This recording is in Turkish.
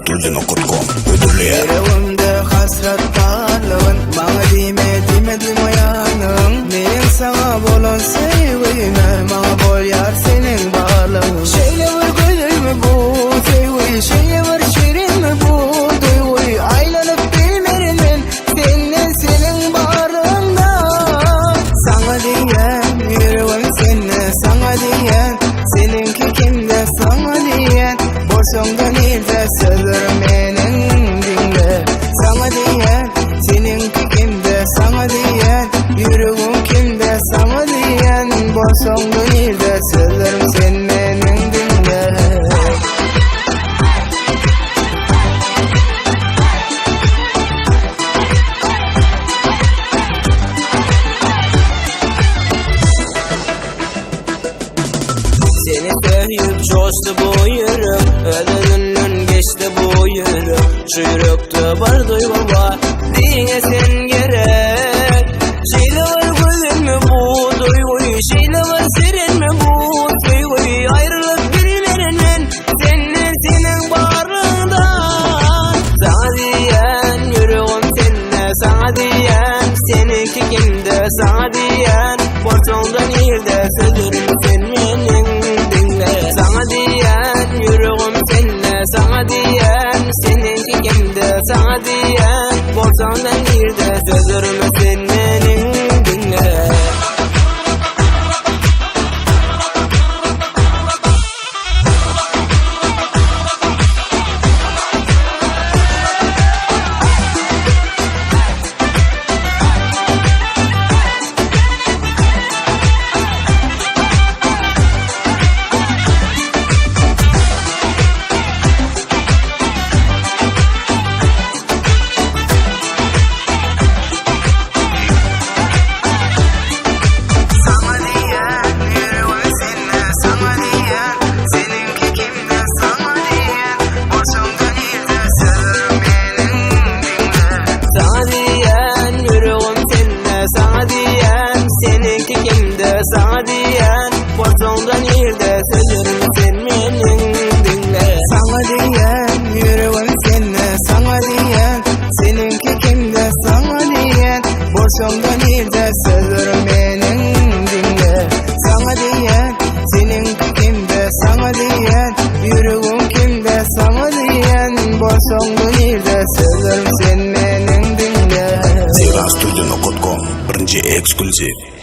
Sivasstudio.com ödürlüyor. Yüreğimde hasret darlığın, bana dime duymayanın. Neyin sana bolan sevgime, bana bol yar senin bağlığın. Şeyle var gülür mü bu sevgi, şeyle var şirin mi bu duygu. Aylanıp bilmerinden, senin bağrında. Sana diyen, yüreğim seninle, sana diyen. Seninki kimde, sana diyen. Boşumdan ilde sözlerim benim dinle. Sana diyen, seninki kimde, sana diyen. Yüreğim kimde, sana diyen. Boşumdan ilde sözlerim sen benim dinle. Seni sevip coştu bu yürek, ölümün geçti bu yürek. Şu yürekte var duygu var, diye sen gerek. Şeyle var gülün mü bu duyguyu, şeyle var serin mi bu duyguyu. Ayrılıp bilmerinden, senin bağrından. Sana diyen, yüreğim seninle, sana diyen. Seninki kimde, sana diyen. Borçondan ilde sözlerim sen benim. Sana diyen, yüreğim seninle, sana diyen. Seninki kimde, sana diyen. Borçandan bir de sözlerimi senin dinle. Sana diyen, borçondan ilde sözlerim sen benim dinle. Sana diyen, yüreğim seninle, sana diyen. Seninki kimde, sana diyen. Borçondan ilde sözlerim benim dinle. Sana diyen, seninki kimde, sana diyen. Yüreğim kimde, sana diyen. Borçondan ilde sözlerim sen benim dinle. Sivasstudio.com birinci ekskluziv.